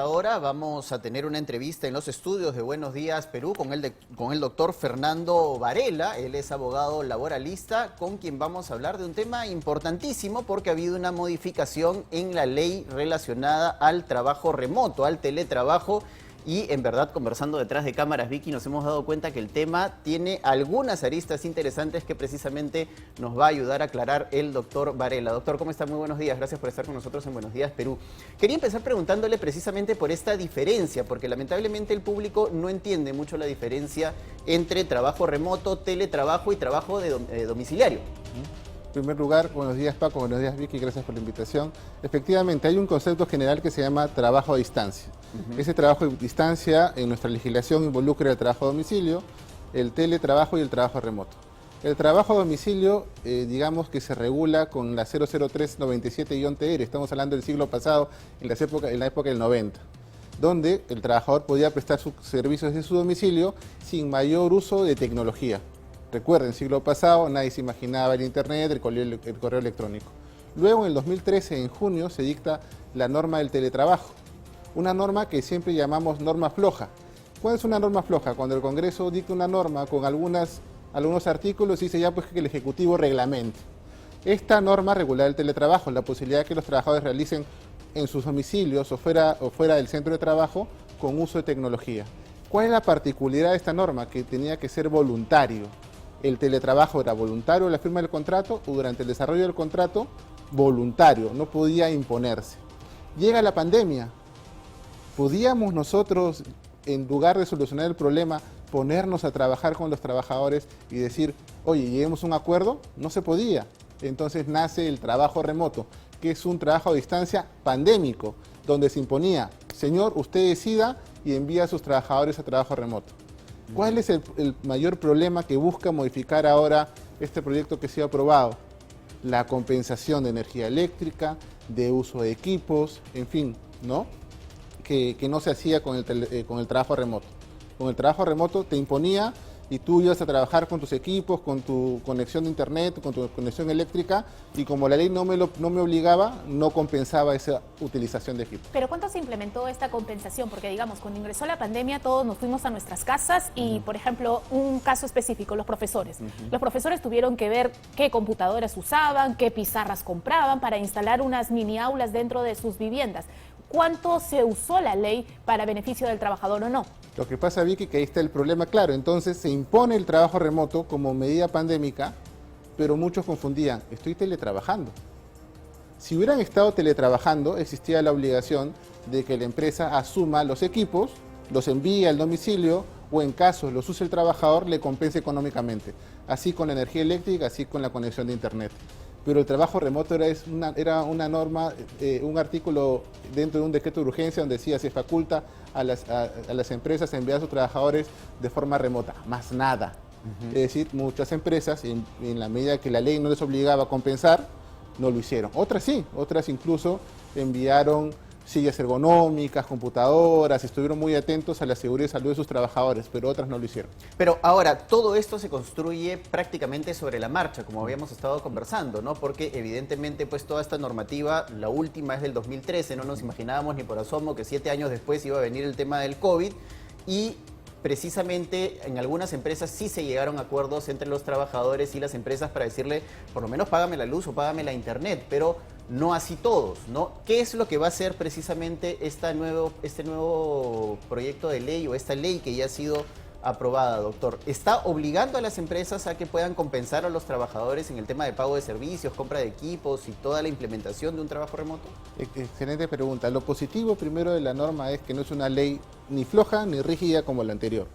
Ahora vamos a tener una entrevista en los estudios de Buenos Días Perú con el doctor Fernando Varela. Él es abogado laboralista con quien vamos a hablar de un tema importantísimo porque ha habido una modificación en la ley relacionada al trabajo remoto, al teletrabajo. Y en verdad, conversando detrás de cámaras, Vicky, nos hemos dado cuenta que el tema tiene algunas aristas interesantes que precisamente nos va a ayudar a aclarar el doctor Varela. Doctor, ¿cómo está? Muy buenos días. Gracias por estar con nosotros en Buenos Días Perú. Quería empezar preguntándole precisamente por esta diferencia, porque lamentablemente el público no entiende mucho la diferencia entre trabajo remoto, teletrabajo y trabajo domiciliario. En primer lugar, buenos días Paco, buenos días Vicky, gracias por la invitación. Efectivamente, hay un concepto general que se llama trabajo a distancia. Ese trabajo a distancia en nuestra legislación involucra el trabajo a domicilio, el teletrabajo y el trabajo remoto. El trabajo a domicilio, digamos que se regula con la 00397-TR, estamos hablando del siglo pasado, en la época del 90, donde el trabajador podía prestar sus servicios desde su domicilio sin mayor uso de tecnología. Recuerden, siglo pasado nadie se imaginaba el internet, el correo electrónico. Luego, en el 2013, en junio, se dicta la norma del teletrabajo. Una norma que siempre llamamos norma floja. ¿Cuál es una norma floja? Cuando el Congreso dicta una norma con algunos artículos y dice ya pues que el Ejecutivo reglamente. Esta norma regula el teletrabajo, la posibilidad de que los trabajadores realicen en sus domicilios o fuera del centro de trabajo con uso de tecnología. ¿Cuál es la particularidad de esta norma? Que tenía que ser voluntario. El teletrabajo era voluntario a la firma del contrato o durante el desarrollo del contrato, voluntario, no podía imponerse. Llega la pandemia. ¿Podíamos nosotros, en lugar de solucionar el problema, ponernos a trabajar con los trabajadores y decir, oye, lleguemos a un acuerdo? No se podía. Entonces nace el trabajo remoto, que es un trabajo a distancia pandémico, donde se imponía, señor, usted decida y envía a sus trabajadores a trabajo remoto. ¿Cuál es el mayor problema que busca modificar ahora este proyecto que se ha aprobado? La compensación de energía eléctrica, de uso de equipos, en fin, ¿no? Que no se hacía con el trabajo remoto. Con el trabajo remoto te imponía y tú ibas a trabajar con tus equipos, con tu conexión de internet, con tu conexión eléctrica, y como la ley no me obligaba, no compensaba esa utilización de equipos. Pero ¿cuánto se implementó esta compensación? Porque digamos, cuando ingresó la pandemia todos nos fuimos a nuestras casas y, por ejemplo, un caso específico, los profesores. Los profesores tuvieron que ver qué computadoras usaban, qué pizarras compraban para instalar unas mini aulas dentro de sus viviendas. ¿Cuánto se usó la ley para beneficio del trabajador o no? Lo que pasa, Vicky, que ahí está el problema claro. Entonces se impone el trabajo remoto como medida pandémica, pero muchos confundían, estoy teletrabajando. Si hubieran estado teletrabajando, existía la obligación de que la empresa asuma los equipos, los envíe al domicilio o en caso los use el trabajador, le compense económicamente. Así con la energía eléctrica, así con la conexión de internet. Pero el trabajo remoto era una norma, un artículo dentro de un decreto de urgencia donde decía se faculta a las empresas a enviar a sus trabajadores de forma remota, más nada. Es decir, muchas empresas, en la medida que la ley no les obligaba a compensar, no lo hicieron. Otras sí, otras incluso enviaron sillas ergonómicas, computadoras, estuvieron muy atentos a la seguridad y salud de sus trabajadores, pero otras no lo hicieron. Pero ahora, todo esto se construye prácticamente sobre la marcha, como habíamos estado conversando, ¿no? Porque evidentemente pues toda esta normativa, la última es del 2013, no nos imaginábamos ni por asomo que 7 años después iba a venir el tema del COVID y precisamente en algunas empresas sí se llegaron a acuerdos entre los trabajadores y las empresas para decirle, por lo menos págame la luz o págame la internet, pero no así todos, ¿no? ¿Qué es lo que va a hacer precisamente este nuevo proyecto de ley o esta ley que ya ha sido aprobada, doctor? ¿Está obligando a las empresas a que puedan compensar a los trabajadores en el tema de pago de servicios, compra de equipos y toda la implementación de un trabajo remoto? Excelente pregunta. Lo positivo primero de la norma es que no es una ley ni floja ni rígida como la anterior.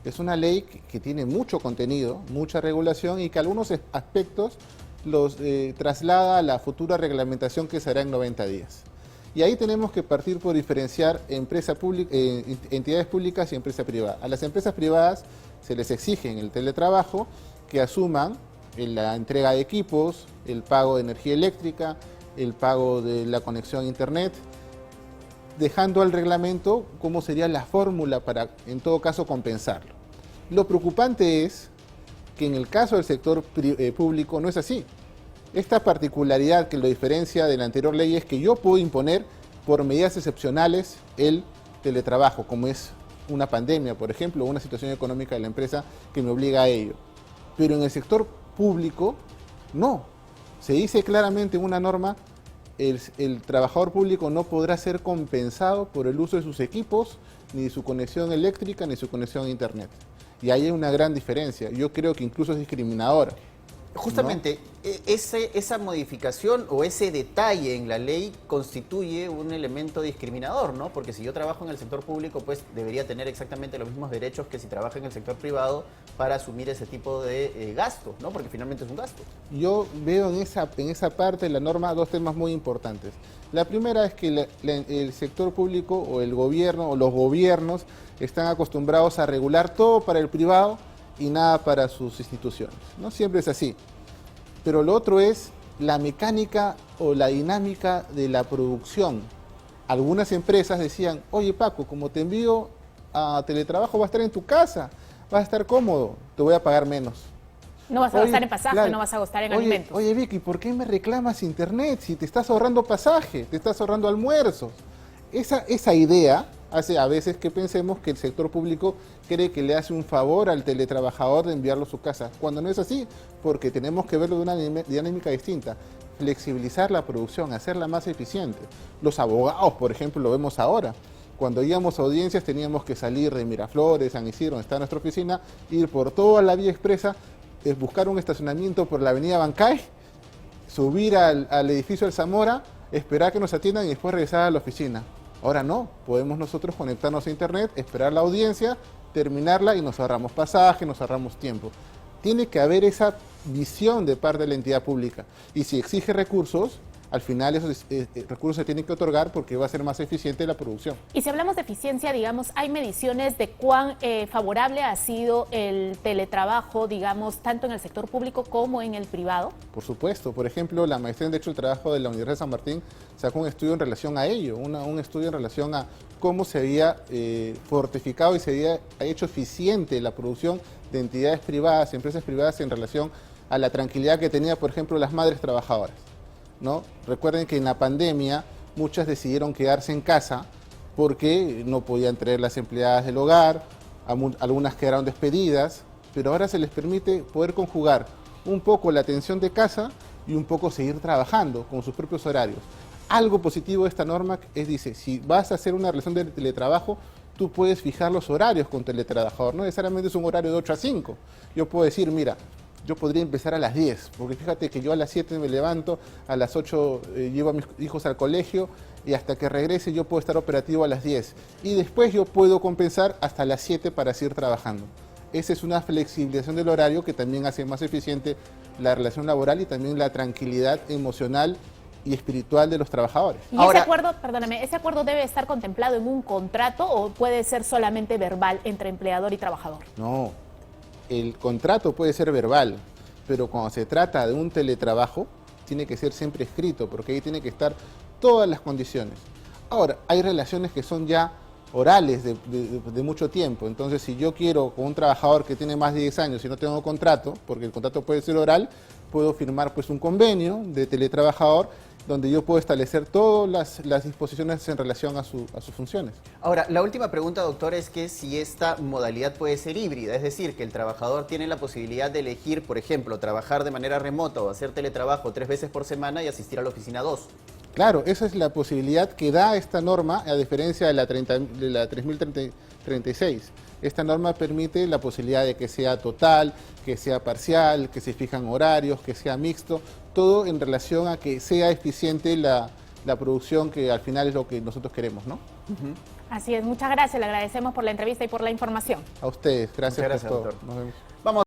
Es una ley que tiene mucho contenido, mucha regulación y que algunos aspectos los traslada a la futura reglamentación que será en 90 días. Y ahí tenemos que partir por diferenciar entidades públicas y empresas privadas. A las empresas privadas se les exige en el teletrabajo que asuman la entrega de equipos, el pago de energía eléctrica, el pago de la conexión a internet, dejando al reglamento cómo sería la fórmula para, en todo caso, compensarlo. Lo preocupante es que en el caso del sector público no es así. Esta particularidad que lo diferencia de la anterior ley es que yo puedo imponer por medidas excepcionales el teletrabajo, como es una pandemia, por ejemplo, o una situación económica de la empresa que me obliga a ello. Pero en el sector público, no. Se dice claramente en una norma, el trabajador público no podrá ser compensado por el uso de sus equipos, ni de su conexión eléctrica, ni de su conexión a internet. Y ahí hay una gran diferencia. Yo creo que incluso es discriminadora. Justamente, ¿no? Esa modificación o ese detalle en la ley constituye un elemento discriminador, ¿no? Porque si yo trabajo en el sector público, pues debería tener exactamente los mismos derechos que si trabaja en el sector privado para asumir ese tipo de gastos, ¿no? Porque finalmente es un gasto. Yo veo en esa parte de la norma dos temas muy importantes. La primera es que el sector público o el gobierno o los gobiernos están acostumbrados a regular todo para el privado y nada para sus instituciones. No siempre es así. Pero lo otro es la mecánica o la dinámica de la producción. Algunas empresas decían, oye Paco, como te envío a teletrabajo, vas a estar en tu casa, vas a estar cómodo, te voy a pagar menos. No vas a gastar en pasaje, claro, no vas a gastar en alimentos. Oye Vicky, ¿por qué me reclamas internet si te estás ahorrando pasaje, te estás ahorrando almuerzos? Esa idea hace a veces que pensemos que el sector público cree que le hace un favor al teletrabajador de enviarlo a su casa, cuando no es así, porque tenemos que verlo de una dinámica distinta. Flexibilizar la producción, hacerla más eficiente. Los abogados, por ejemplo, lo vemos ahora. Cuando íbamos a audiencias teníamos que salir de Miraflores, San Isidro, donde está nuestra oficina, ir por toda la vía expresa, buscar un estacionamiento por la avenida Bancay, subir al edificio del Zamora, esperar que nos atiendan y después regresar a la oficina. Ahora no, podemos nosotros conectarnos a internet, esperar la audiencia, terminarla y nos ahorramos pasaje, nos ahorramos tiempo. Tiene que haber esa visión de parte de la entidad pública. Y si exige recursos, al final esos recursos se tienen que otorgar porque va a ser más eficiente la producción. Y si hablamos de eficiencia, digamos, ¿hay mediciones de cuán favorable ha sido el teletrabajo, digamos, tanto en el sector público como en el privado? Por supuesto. Por ejemplo, la maestría en Derecho del Trabajo de la Universidad de San Martín sacó un estudio en relación a ello, un estudio en relación a cómo se había fortificado y se había hecho eficiente la producción de entidades privadas, empresas privadas en relación a la tranquilidad que tenía, por ejemplo, las madres trabajadoras, ¿no? Recuerden que en la pandemia muchas decidieron quedarse en casa porque no podían traer las empleadas del hogar, algunas quedaron despedidas, pero ahora se les permite poder conjugar un poco la atención de casa y un poco seguir trabajando con sus propios horarios. Algo positivo de esta norma es, dice, si vas a hacer una relación de teletrabajo, tú puedes fijar los horarios con teletrabajador, no necesariamente es un horario de 8 a 5. Yo puedo decir, mira, yo podría empezar a las 10, porque fíjate que yo a las 7 me levanto, a las 8 llevo a mis hijos al colegio y hasta que regrese yo puedo estar operativo a las 10. Y después yo puedo compensar hasta las 7 para seguir trabajando. Esa es una flexibilización del horario que también hace más eficiente la relación laboral y también la tranquilidad emocional y espiritual de los trabajadores. ¿Y ese acuerdo, perdóname, ese acuerdo debe estar contemplado en un contrato o puede ser solamente verbal entre empleador y trabajador? No. El contrato puede ser verbal, pero cuando se trata de un teletrabajo, tiene que ser siempre escrito, porque ahí tiene que estar todas las condiciones. Ahora, hay relaciones que son ya orales de mucho tiempo, entonces si yo quiero con un trabajador que tiene más de 10 años y no tengo contrato, porque el contrato puede ser oral, puedo firmar pues un convenio de teletrabajador donde yo puedo establecer todas las disposiciones en relación a sus funciones. Ahora, la última pregunta, doctor, es que si esta modalidad puede ser híbrida, es decir, que el trabajador tiene la posibilidad de elegir, por ejemplo, trabajar de manera remota o hacer teletrabajo 3 veces por semana y asistir a la oficina 2. Claro, esa es la posibilidad que da esta norma, a diferencia de la 3036. Esta norma permite la posibilidad de que sea total, que sea parcial, que se fijan horarios, que sea mixto, todo en relación a que sea eficiente la producción, que al final es lo que nosotros queremos, ¿no? Así es, muchas gracias, le agradecemos por la entrevista y por la información. A ustedes, gracias Muchas gracias, por todo. doctor. Nos vemos. Vamos.